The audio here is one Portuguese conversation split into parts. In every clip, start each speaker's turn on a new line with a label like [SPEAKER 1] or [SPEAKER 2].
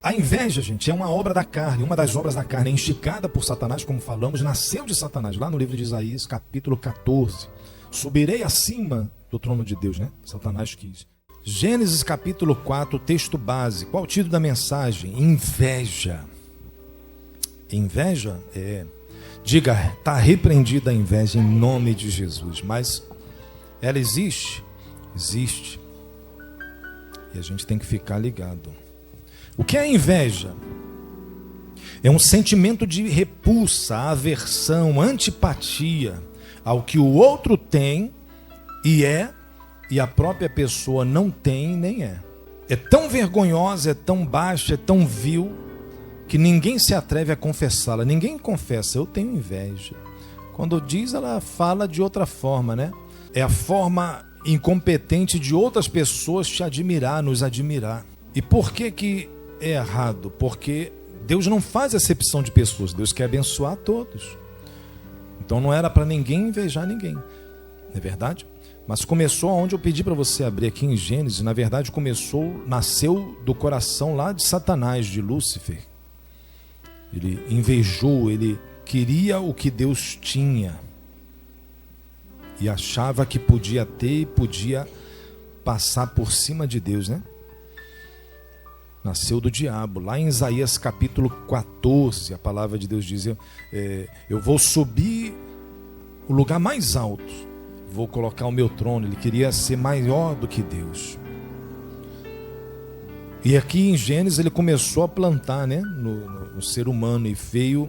[SPEAKER 1] A inveja, gente, é uma obra da carne, uma das obras da carne, instigada por Satanás, como falamos, nasceu de Satanás, lá no livro de Isaías, capítulo 14. Subirei acima do trono de Deus, né? Satanás quis. Gênesis capítulo 4, texto base. Qual o título da mensagem? Inveja. Inveja diga, está repreendida a inveja em nome de Jesus. Mas ela existe? Existe. E a gente tem que ficar ligado. O que é inveja? É um sentimento de repulsa, aversão, antipatia ao que o outro tem e a própria pessoa não tem nem é. É tão vergonhosa, é tão baixa, é tão vil, que ninguém se atreve a confessá-la. Ninguém confessa, eu tenho inveja. Quando diz, ela fala de outra forma, né? É a forma incompetente de outras pessoas te admirar, nos admirar. E por que é errado? Porque Deus não faz acepção de pessoas, Deus quer abençoar todos. Então não era para ninguém invejar ninguém, não é verdade? Mas começou onde eu pedi para você abrir aqui em Gênesis. Na verdade nasceu do coração lá de Satanás, de Lúcifer. Ele invejou, ele queria o que Deus tinha e achava que podia ter e podia passar por cima de Deus, né? Nasceu do diabo. Lá em Isaías capítulo 14, a palavra de Deus diz, eu vou subir o lugar mais alto, vou colocar o meu trono. Ele queria ser maior do que Deus. E aqui em Gênesis ele começou a plantar, né, no ser humano, e veio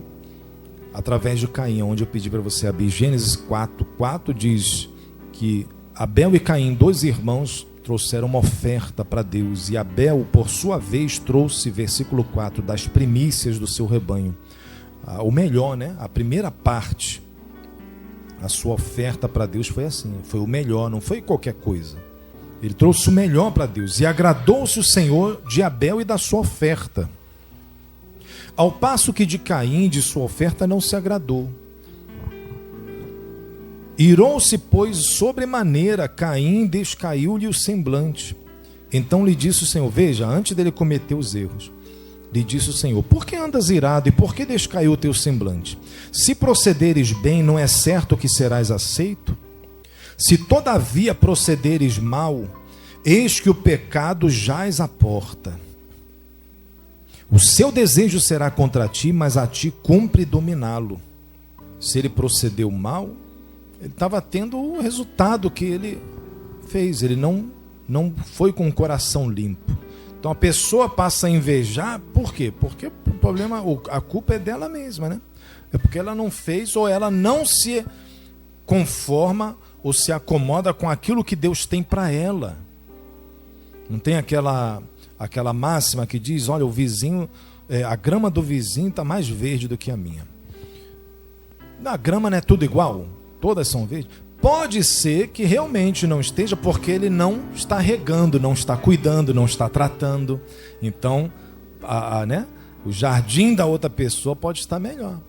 [SPEAKER 1] através de Caim, onde eu pedi para você abrir. Gênesis 4 diz que Abel e Caim, dois irmãos, trouxeram uma oferta para Deus, e Abel, por sua vez, trouxe, versículo 4, das primícias do seu rebanho, o melhor, né? A primeira parte. A sua oferta para Deus foi assim, foi o melhor, não foi qualquer coisa. Ele trouxe o melhor para Deus, e agradou-se o Senhor de Abel e da sua oferta, ao passo que de Caim, de sua oferta, não se agradou. Irou-se, pois, sobremaneira Caim, descaiu-lhe o semblante. Então lhe disse o Senhor, veja, antes dele cometer os erros, lhe disse o Senhor, por que andas irado e por que descaiu o teu semblante? Se procederes bem, não é certo que serás aceito? Se todavia procederes mal, eis que o pecado jaz à porta. O seu desejo será contra ti, mas a ti cumpre dominá-lo. Se ele procedeu mal, ele estava tendo o resultado que ele fez. Ele não foi com o coração limpo. Então a pessoa passa a invejar, por quê? Porque o problema, a culpa é dela mesma, né? É porque ela não fez, ou ela não se conforma ou se acomoda com aquilo que Deus tem para ela. Não tem aquela máxima que diz, olha, o vizinho, a grama do vizinho está mais verde do que a minha. A grama não é tudo igual? Todas são verdes? Pode ser que realmente não esteja, porque ele não está regando, não está cuidando, não está tratando. Então, né, o jardim da outra pessoa pode estar melhor.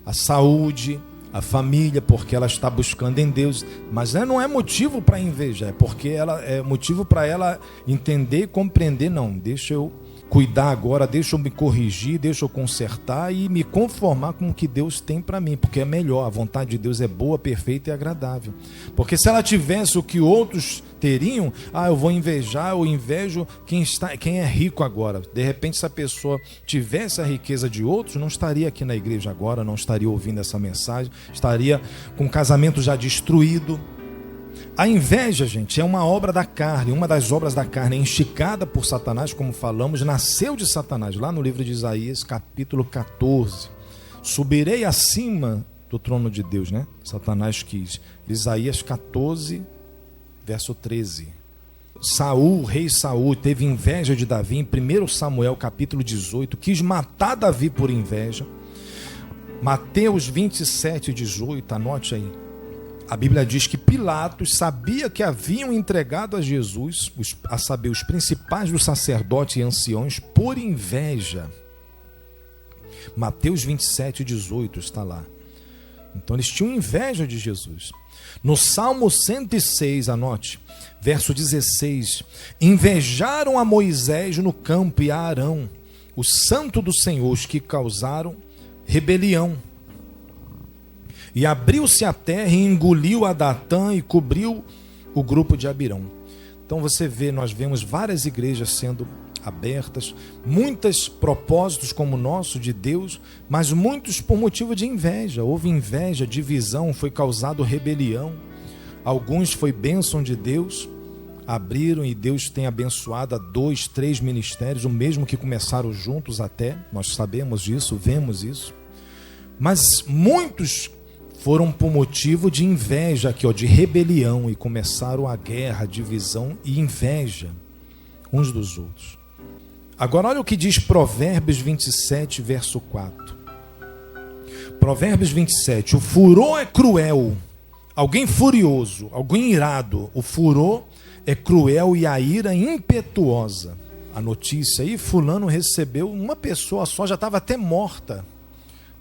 [SPEAKER 1] A saúde, a família, porque ela está buscando em Deus. Mas não é motivo para invejar, é porque é motivo para ela entender e compreender. Não, deixa eu cuidar agora, deixa eu me corrigir, deixa eu consertar e me conformar com o que Deus tem para mim, porque é melhor. A vontade de Deus é boa, perfeita e agradável. Porque se ela tivesse o que outros teriam, eu vou invejar, eu invejo quem é rico agora. De repente, se a pessoa tivesse a riqueza de outros, não estaria aqui na igreja agora, não estaria ouvindo essa mensagem, estaria com o casamento já destruído. A inveja, gente, é uma obra da carne, uma das obras da carne, instigada por Satanás, como falamos, nasceu de Satanás, lá no livro de Isaías, capítulo 14. Subirei acima do trono de Deus, né? Satanás quis. Isaías 14, verso 13. Saul, rei Saul, teve inveja de Davi, em 1 Samuel, capítulo 18, quis matar Davi por inveja. Mateus 27, 18, anote aí. A Bíblia diz que Pilatos sabia que haviam entregado a Jesus, a saber, os principais dos sacerdotes e anciões, por inveja. Mateus 27, 18 está lá. Então eles tinham inveja de Jesus. No Salmo 106, anote, verso 16, invejaram a Moisés no campo e a Arão, o santo do Senhor, os que causaram rebelião. E abriu-se a terra e engoliu a Datã e cobriu o grupo de Abirão. Então você vê, nós vemos várias igrejas sendo abertas, muitos propósitos como o nosso de Deus, mas muitos por motivo de inveja. Houve inveja, divisão, foi causado rebelião. Alguns foi bênção de Deus, abriram e Deus tem abençoado a 2, 3 ministérios, o mesmo que começaram juntos até, nós sabemos disso, vemos isso. Mas muitos foram por motivo de inveja aqui, de rebelião, e começaram a guerra, a divisão e inveja uns dos outros. Agora olha o que diz Provérbios 27, verso 4. Provérbios 27, o furor é cruel, alguém furioso, alguém irado, o furor é cruel e a ira impetuosa. A notícia aí, fulano recebeu, uma pessoa só, já estava até morta,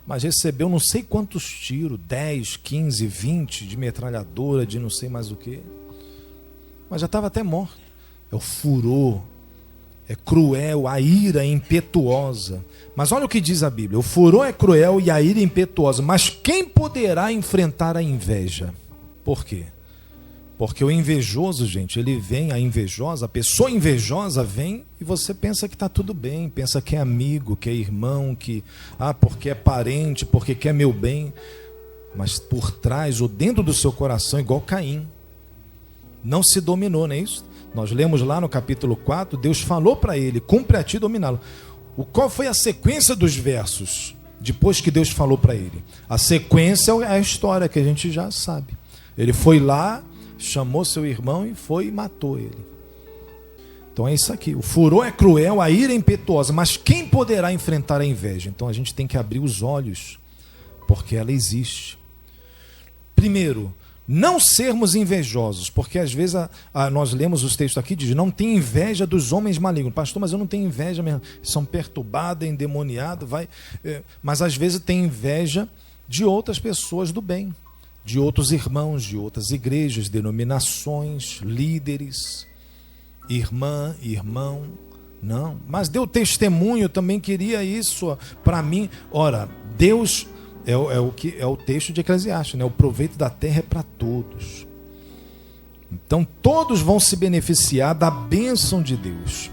[SPEAKER 1] mas recebeu não sei quantos tiros, 10, 15, 20 de metralhadora, de não sei mais o que, mas já estava até morta. É o furor, é cruel, a ira é impetuosa. Mas olha o que diz a Bíblia, o furor é cruel e a ira é impetuosa, mas quem poderá enfrentar a inveja? Por quê? Porque o invejoso, gente, ele vem, a invejosa, a pessoa invejosa vem e você pensa que está tudo bem, pensa que é amigo, que é irmão, que porque é parente, porque quer meu bem. Mas por trás ou dentro do seu coração, igual Caim, não se dominou, não é isso? Nós lemos lá no capítulo 4, Deus falou para ele, cumpre a ti dominá-lo. Qual foi a sequência dos versos depois que Deus falou para ele? A sequência é a história que a gente já sabe. Ele foi lá, chamou seu irmão e foi e matou ele. Então é isso aqui, o furor é cruel, a ira é impetuosa, mas quem poderá enfrentar a inveja? Então a gente tem que abrir os olhos, porque ela existe. Primeiro, não sermos invejosos, porque às vezes nós lemos os textos aqui, diz, não tem inveja dos homens malignos. Pastor, mas eu não tenho inveja mesmo, são perturbados, endemoniados, mas às vezes tem inveja de outras pessoas do bem, de outros irmãos, de outras igrejas, denominações, líderes, irmã, irmão, não, mas deu testemunho, também queria isso para mim. Ora, Deus é o texto de Eclesiastes, né? O proveito da terra é para todos. Então todos vão se beneficiar da bênção de Deus.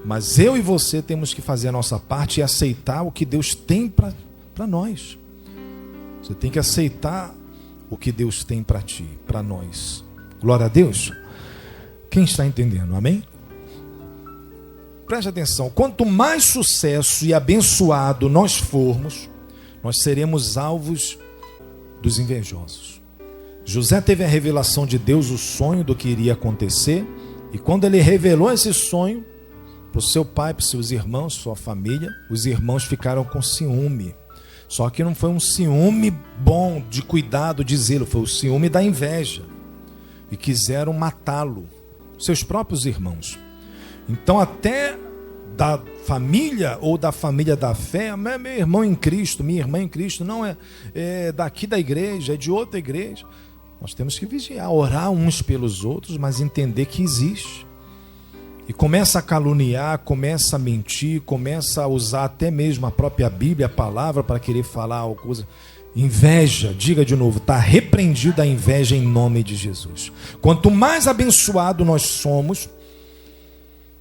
[SPEAKER 1] Mas eu e você temos que fazer a nossa parte e aceitar o que Deus tem para nós. Você tem que aceitar o que Deus tem para ti, para nós. Glória a Deus. Quem está entendendo? Amém? Preste atenção. Quanto mais sucesso e abençoado nós formos, nós seremos alvos dos invejosos. José teve a revelação de Deus, o sonho do que iria acontecer. E quando ele revelou esse sonho para o seu pai, para os seus irmãos, sua família, os irmãos ficaram com ciúme. Só que não foi um ciúme bom, de cuidado, de zelo, foi o ciúme da inveja. E quiseram matá-lo, seus próprios irmãos. Então até da família ou da família da fé, meu irmão em Cristo, minha irmã em Cristo, não é daqui da igreja, é de outra igreja. Nós temos que vigiar, orar uns pelos outros, mas entender que existe. E começa a caluniar, começa a mentir, começa a usar até mesmo a própria Bíblia, a palavra, para querer falar alguma coisa. Inveja, diga de novo, está repreendida a inveja em nome de Jesus. Quanto mais abençoado nós somos,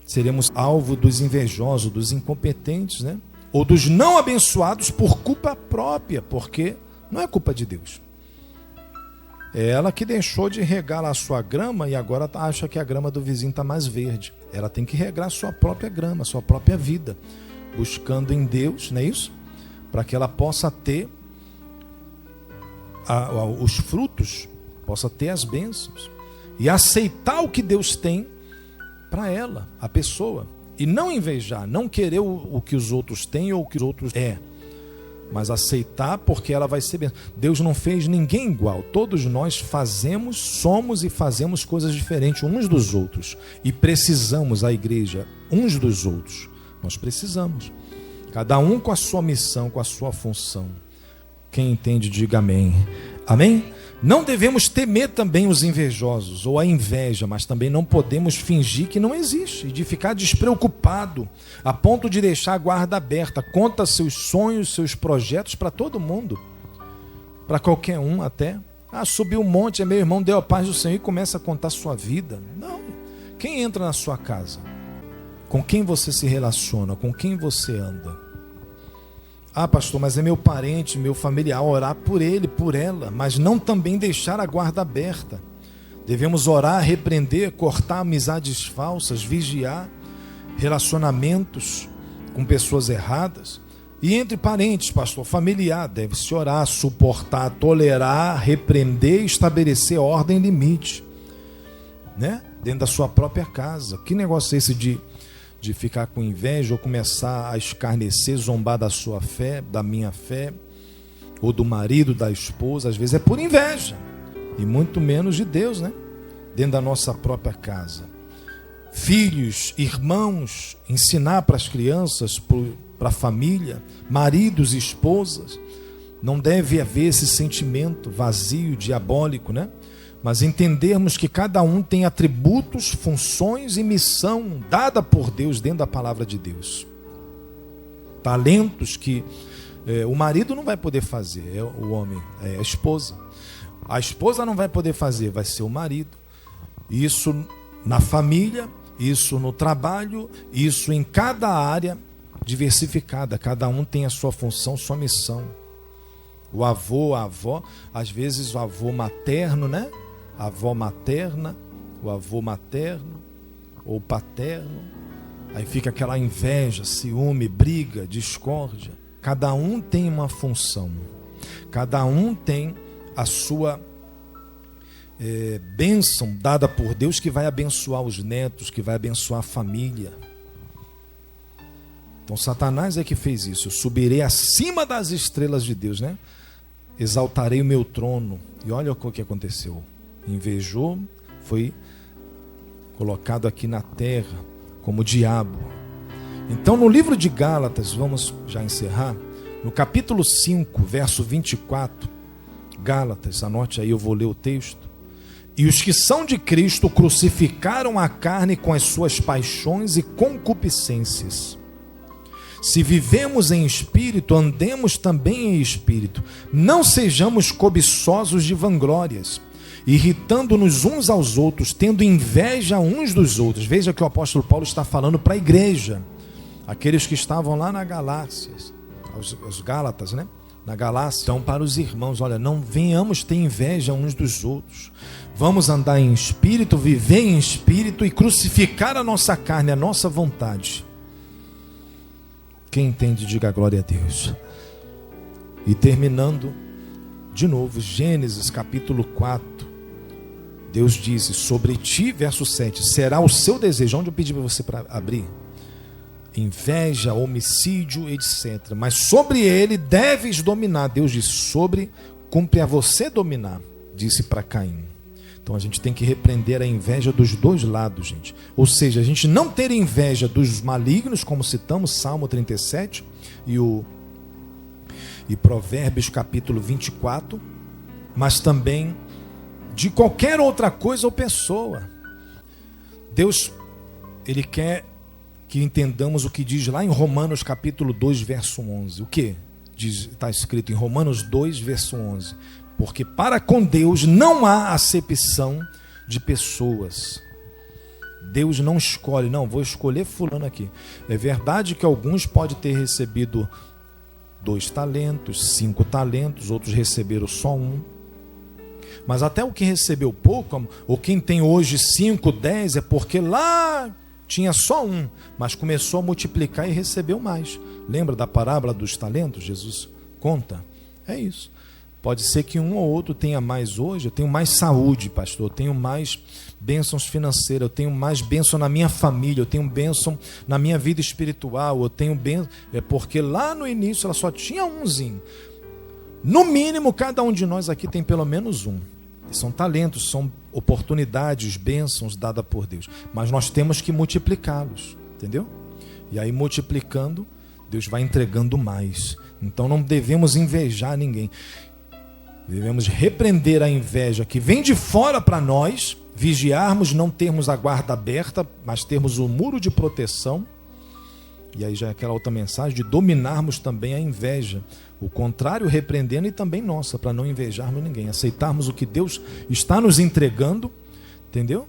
[SPEAKER 1] seremos alvo dos invejosos, dos incompetentes, né? Ou dos não abençoados por culpa própria, porque não é culpa de Deus. É ela que deixou de regar a sua grama e agora acha que a grama do vizinho está mais verde. Ela tem que regar a sua própria grama, a sua própria vida, buscando em Deus, não é isso? Para que ela possa ter os frutos, possa ter as bênçãos e aceitar o que Deus tem para ela, a pessoa, e não invejar, não querer o que os outros têm ou o que os outros mas aceitar, porque ela vai ser bem. Deus não fez ninguém igual, todos nós fazemos, somos e fazemos coisas diferentes uns dos outros, e precisamos, a igreja, uns dos outros, nós precisamos, cada um com a sua missão, com a sua função. Quem entende, diga amém. Amém? Não devemos temer também os invejosos ou a inveja, mas também não podemos fingir que não existe, de ficar despreocupado, a ponto de deixar a guarda aberta. Conta seus sonhos, seus projetos para todo mundo, para qualquer um até. Subiu um monte, meu irmão, deu a paz do Senhor e começa a contar sua vida. Não. Quem entra na sua casa? Com quem você se relaciona? Com quem você anda? Pastor, mas é meu parente, meu familiar. Orar por ele, por ela, mas não também deixar a guarda aberta. Devemos orar, repreender, cortar amizades falsas, vigiar relacionamentos com pessoas erradas. E entre parentes, pastor, familiar, deve-se orar, suportar, tolerar, repreender, estabelecer ordem e limite, né? Dentro da sua própria casa. Que negócio é esse de ficar com inveja ou começar a escarnecer, zombar da sua fé, da minha fé, ou do marido, da esposa? Às vezes é por inveja, e muito menos de Deus, né? Dentro da nossa própria casa. Filhos, irmãos, ensinar para as crianças, para a família, maridos e esposas, não deve haver esse sentimento vazio, diabólico, né? Mas entendermos que cada um tem atributos, funções e missão dada por Deus dentro da palavra de Deus. Talentos que o marido não vai poder fazer, é o homem, é a esposa. A esposa não vai poder fazer, vai ser o marido. Isso na família, isso no trabalho, isso em cada área diversificada. Cada um tem a sua função, sua missão. O avô, a avó, às vezes o avô materno, né? A avó materna, o avô materno ou paterno. Aí fica aquela inveja, ciúme, briga, discórdia. Cada um tem uma função. Cada um tem a sua bênção dada por Deus, que vai abençoar os netos, que vai abençoar a família. Então Satanás é que fez isso. Eu subirei acima das estrelas de Deus, né? Exaltarei o meu trono. E olha o que aconteceu. Invejou, foi colocado aqui na terra como diabo. Então no livro de Gálatas, vamos já encerrar, no capítulo 5, verso 24, Gálatas, anote aí, eu vou ler o texto. E os que são de Cristo crucificaram a carne com as suas paixões e concupiscências. Se vivemos em espírito, andemos também em espírito. Não sejamos cobiçosos de vanglórias, irritando-nos uns aos outros, tendo inveja uns dos outros. Veja que o apóstolo Paulo está falando para a igreja, aqueles que estavam lá na Galácia, os Gálatas, né? Na Galácia. Então, para os irmãos, olha, não venhamos ter inveja uns dos outros. Vamos andar em espírito, viver em espírito e crucificar a nossa carne, a nossa vontade. Quem entende, diga glória a Deus. E terminando, de novo, Gênesis capítulo 4. Deus disse, sobre ti, verso 7, será o seu desejo. Onde eu pedi para você para abrir? Inveja, homicídio, etc. Mas sobre ele deves dominar. Deus disse, cumpre a você dominar, disse para Caim. Então a gente tem que repreender a inveja dos dois lados, gente. Ou seja, a gente não ter inveja dos malignos, como citamos, Salmo 37 e Provérbios capítulo 24, mas também de qualquer outra coisa ou pessoa. Deus, Ele quer que entendamos o que diz lá em Romanos capítulo 2, verso 11. O que? Está escrito em Romanos 2, verso 11. Porque para com Deus não há acepção de pessoas. Deus não escolhe, não, vou escolher fulano aqui. É verdade que alguns podem ter recebido 2 talentos, 5 talentos, outros receberam só 1. Mas até o que recebeu pouco, ou quem tem hoje 5, 10, é porque lá tinha só 1, mas começou a multiplicar e recebeu mais. Lembra da parábola dos talentos? Jesus conta. É isso. Pode ser que um ou outro tenha mais hoje. Eu tenho mais saúde, pastor. Eu tenho mais bênçãos financeiras. Eu tenho mais bênção na minha família. Eu tenho bênção na minha vida espiritual. Eu tenho bênção. É porque lá no início ela só tinha umzinho. No mínimo, cada um de nós aqui tem pelo menos um. São talentos, são oportunidades, bênçãos dadas por Deus. Mas nós temos que multiplicá-los. Entendeu? E aí, multiplicando, Deus vai entregando mais. Então não devemos invejar ninguém. Devemos repreender a inveja que vem de fora para nós, vigiarmos, não termos a guarda aberta, mas termos o muro de proteção. E aí já é aquela outra mensagem de dominarmos também a inveja. O contrário, repreendendo, e também nossa, para não invejarmos ninguém. Aceitarmos o que Deus está nos entregando, entendeu?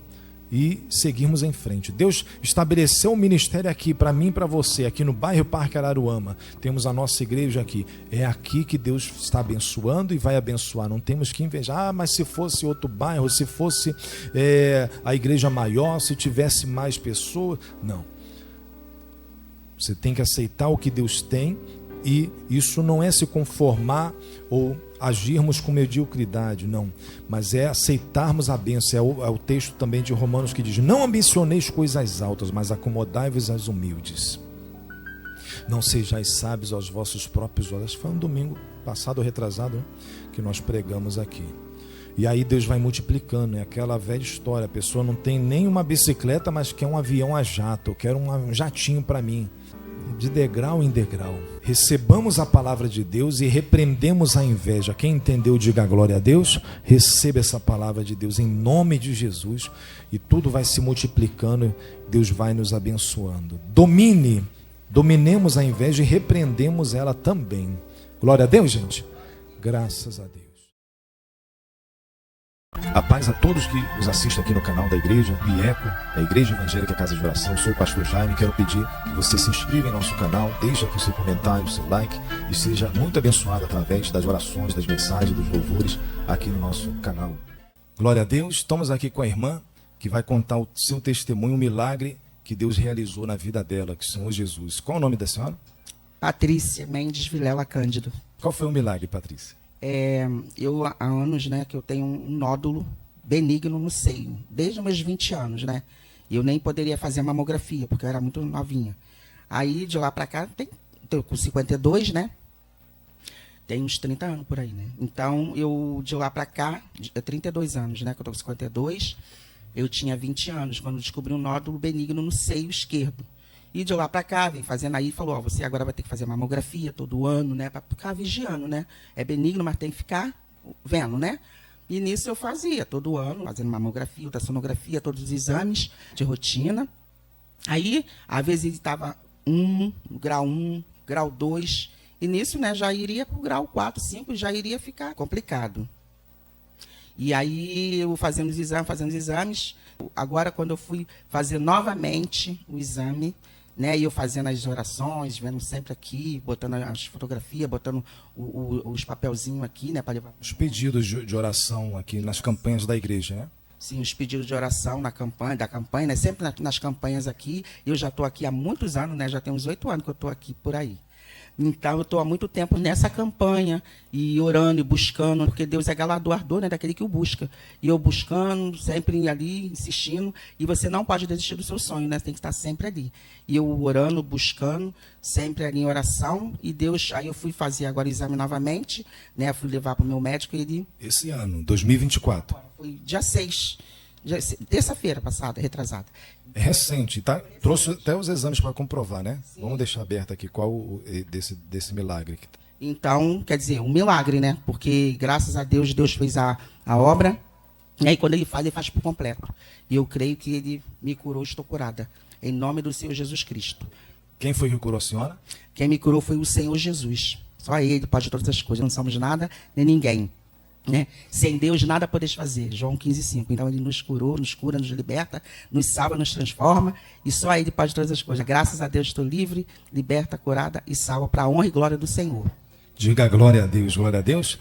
[SPEAKER 1] E seguirmos em frente. Deus estabeleceu um ministério aqui para mim e para você, aqui no bairro Parque Araruama. Temos a nossa igreja aqui. É aqui que Deus está abençoando e vai abençoar. Não temos que invejar. Mas se fosse outro bairro, se fosse a igreja maior, se tivesse mais pessoas. Não. Você tem que aceitar o que Deus tem, e isso não é se conformar ou agirmos com mediocridade, não, mas é aceitarmos a bênção. É o texto também de Romanos que diz: não ambicioneis coisas altas, mas acomodai-vos às humildes. Não sejais sábios aos vossos próprios olhos. Foi um domingo passado ou retrasado, né, que nós pregamos aqui. E aí Deus vai multiplicando, é aquela velha história. A pessoa não tem nem uma bicicleta, mas quer um avião a jato. Eu quero um jatinho para mim. De degrau em degrau. Recebamos a palavra de Deus e repreendemos a inveja. Quem entendeu, diga glória a Deus. Receba essa palavra de Deus em nome de Jesus, e tudo vai se multiplicando. Deus vai nos abençoando. Dominemos a inveja e repreendemos ela também. Glória a Deus, gente. Graças a Deus. A paz a todos que nos assistem aqui no canal da igreja IECO, da Igreja Evangélica Casa de Oração. Eu sou o pastor Jaime. Quero pedir que você se inscreva em nosso canal, deixe aqui o seu comentário, o seu like, e seja muito abençoado através das orações, das mensagens, dos louvores aqui no nosso canal. Glória a Deus. Estamos aqui com a irmã que vai contar o seu testemunho, um milagre que Deus realizou na vida dela, que é o Senhor Jesus. Qual o nome da senhora?
[SPEAKER 2] Patrícia Mendes Vilela Cândido.
[SPEAKER 1] Qual foi o milagre, Patrícia?
[SPEAKER 2] Eu há anos, né, que eu tenho um nódulo benigno no seio, desde os meus 20 anos, né? E eu nem poderia fazer mamografia, porque eu era muito novinha. Aí, de lá para cá, tô com 52, né? Tem uns 30 anos por aí, né? Então, eu, de lá para cá, 32 anos, né, que eu tô com 52, eu tinha 20 anos, quando descobri um nódulo benigno no seio esquerdo. E de lá para cá, vem fazendo aí, falou: você agora vai ter que fazer mamografia todo ano, né? Para ficar vigiando, né? É benigno, mas tem que ficar vendo, né? E nisso eu fazia todo ano, fazendo mamografia, ultrassonografia, todos os exames de rotina. Aí, às vezes, ele estava grau 1, grau 2, e nisso, né, já iria para o grau 4, 5, já iria ficar complicado. E aí, eu fazendo os exames, agora quando eu fui fazer novamente o exame, né, e eu fazendo as orações, vendo sempre aqui, botando as fotografias, botando os papelzinhos aqui, né, para levar.
[SPEAKER 1] Os pedidos de oração aqui nas campanhas da igreja, né?
[SPEAKER 2] Sim, os pedidos de oração da campanha, né, sempre nas campanhas aqui. Eu já estou aqui há muitos anos, né, já tem uns 8 anos que eu estou aqui por aí. Então, eu estou há muito tempo nessa campanha, e orando e buscando, porque Deus é galardoador, né, daquele que o busca. E eu buscando, sempre ali, insistindo, e você não pode desistir do seu sonho, né, você tem que estar sempre ali. E eu orando, buscando, sempre ali em oração, e Deus, aí eu fui fazer agora o exame novamente, né, fui levar para o meu médico, e ele...
[SPEAKER 1] Esse ano, 2024.
[SPEAKER 2] Foi dia 6, terça-feira passada, retrasada.
[SPEAKER 1] É recente, tá? Trouxe até os exames para comprovar, né? Sim. Vamos deixar aberto aqui qual desse milagre.
[SPEAKER 2] Então, quer dizer, um milagre, né? Porque, graças a Deus, Deus fez a obra, e aí quando ele faz por completo. E eu creio que ele me curou, estou curada. Em nome do Senhor Jesus Cristo.
[SPEAKER 1] Quem foi que curou a senhora?
[SPEAKER 2] Quem me curou foi o Senhor Jesus. Só Ele pode todas as coisas. Não somos nada, nem ninguém. Né? Sem Deus nada podes fazer. João 15:5. Então Ele nos curou, nos cura, nos liberta, nos salva, nos transforma, e só Ele pode todas as coisas. Graças a Deus estou livre, liberta, curada e salva, para a honra e glória do Senhor.
[SPEAKER 1] Diga glória a Deus, glória a Deus.